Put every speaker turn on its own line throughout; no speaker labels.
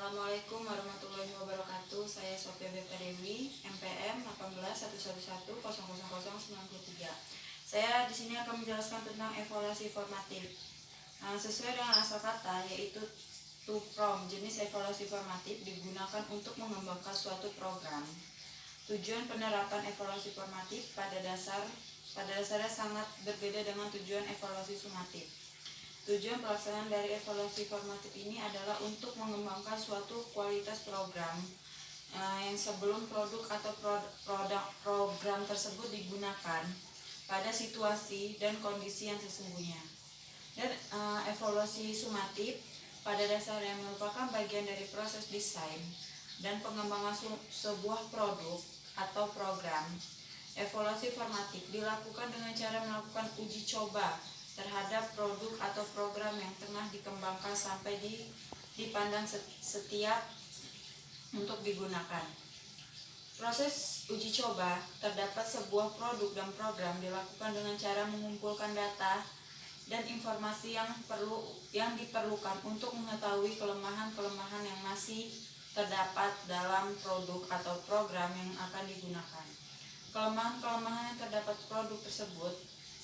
Assalamualaikum warahmatullahi wabarakatuh. Saya Sophia Beta Dewi, MPM 1811100093. Saya di sini akan menjelaskan tentang evaluasi formatif. Sesuai dengan asal kata, yaitu to from, jenis evaluasi formatif digunakan untuk mengembangkan suatu program. Tujuan penerapan evaluasi formatif pada dasarnya sangat berbeda dengan tujuan evaluasi sumatif. Tujuan pelaksanaan dari evaluasi formatif ini adalah untuk mengembangkan suatu kualitas program yang sebelum produk atau program tersebut digunakan pada situasi dan kondisi yang sesungguhnya. Dan evaluasi sumatif pada dasarnya merupakan bagian dari proses desain dan pengembangan sebuah produk atau program. Evaluasi formatif dilakukan dengan cara melakukan uji coba terhadap produk atau program yang tengah dikembangkan sampai dipandang setiap untuk digunakan. Proses uji coba terdapat sebuah produk dan program dilakukan dengan cara mengumpulkan data dan informasi yang diperlukan untuk mengetahui kelemahan-kelemahan yang masih terdapat dalam produk atau program yang akan digunakan. Kelemahan-kelemahan yang terdapat produk tersebut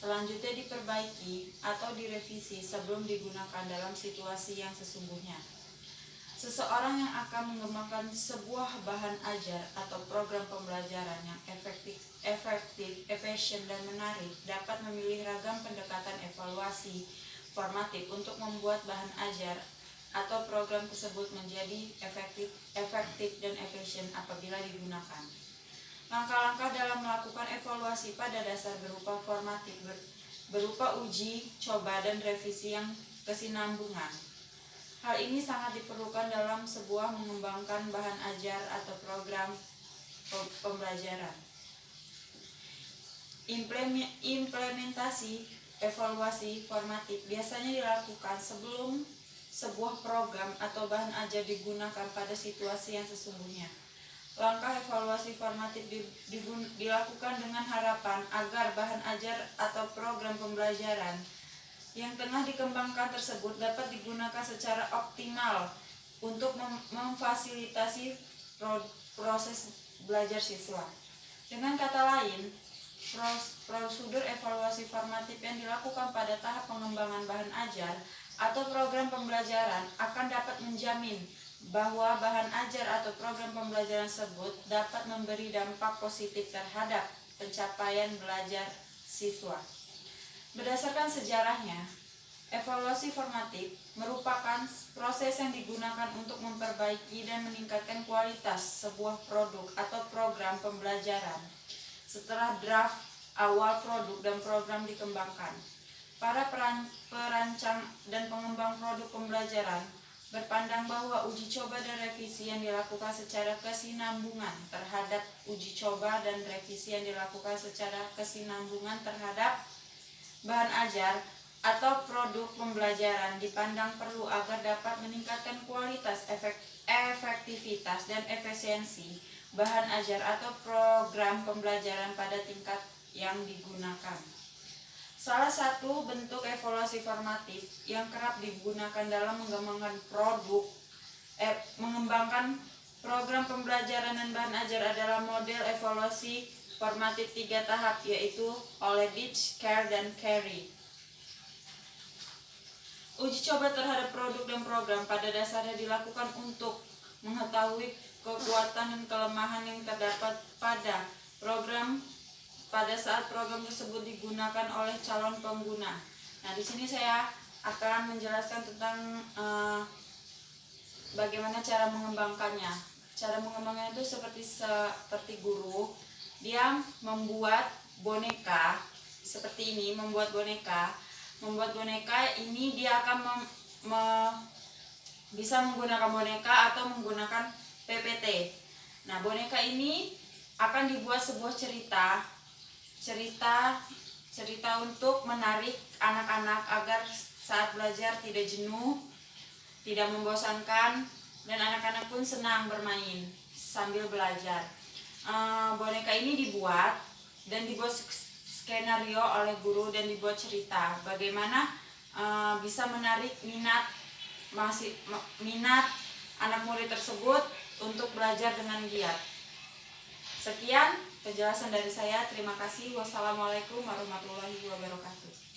selanjutnya diperbaiki atau direvisi sebelum digunakan dalam situasi yang sesungguhnya. Seseorang yang akan mengembangkan sebuah bahan ajar atau program pembelajaran yang efektif, efisien, dan menarik dapat memilih ragam pendekatan evaluasi formatif untuk membuat bahan ajar atau program tersebut menjadi efektif dan efisien apabila digunakan. Langkah-langkah dalam melakukan evaluasi pada dasar berupa formatif berupa uji, coba, dan revisi yang kesinambungan. Hal ini sangat diperlukan dalam sebuah mengembangkan bahan ajar atau program pembelajaran. Implementasi evaluasi formatif biasanya dilakukan sebelum sebuah program atau bahan ajar digunakan pada situasi yang sesungguhnya. Langkah evaluasi formatif dilakukan dengan harapan agar bahan ajar atau program pembelajaran yang tengah dikembangkan tersebut dapat digunakan secara optimal untuk memfasilitasi proses belajar siswa. Dengan kata lain, prosedur evaluasi formatif yang dilakukan pada tahap pengembangan bahan ajar atau program pembelajaran akan dapat menjamin bahwa bahan ajar atau program pembelajaran tersebut dapat memberi dampak positif terhadap pencapaian belajar siswa. Berdasarkan sejarahnya, evaluasi formatif merupakan proses yang digunakan untuk memperbaiki dan meningkatkan kualitas sebuah produk atau program pembelajaran setelah draft awal produk dan program dikembangkan. Para perancang dan pengembang produk pembelajaran berpandang bahwa uji coba dan revisi yang dilakukan secara kesinambungan terhadap uji coba dan revisi yang dilakukan secara kesinambungan terhadap bahan ajar atau produk pembelajaran dipandang perlu agar dapat meningkatkan kualitas, efektivitas, dan efisiensi bahan ajar atau program pembelajaran pada tingkat yang digunakan. Salah satu bentuk evaluasi formatif yang kerap digunakan dalam mengembangkan program pembelajaran dan bahan ajar adalah model evaluasi formatif 3 tahap, yaitu Oleditch, Care, dan Carey. Uji coba terhadap produk dan program pada dasarnya dilakukan untuk mengetahui kekuatan dan kelemahan yang terdapat pada program pada saat program tersebut digunakan oleh calon pengguna. Nah, di sini saya akan menjelaskan tentang bagaimana cara mengembangkannya. Cara mengembangkannya itu seperti guru, dia membuat boneka seperti ini, membuat boneka ini dia akan bisa menggunakan boneka atau menggunakan PPT. Nah, boneka ini akan dibuat sebuah cerita untuk menarik anak-anak agar saat belajar tidak jenuh, tidak membosankan, dan anak-anak pun senang bermain sambil belajar. Boneka ini dibuat skenario oleh guru dan dibuat cerita bagaimana bisa menarik minat anak murid tersebut untuk belajar dengan giat. Sekian penjelasan dari saya. Terima kasih. Wassalamualaikum warahmatullahi wabarakatuh.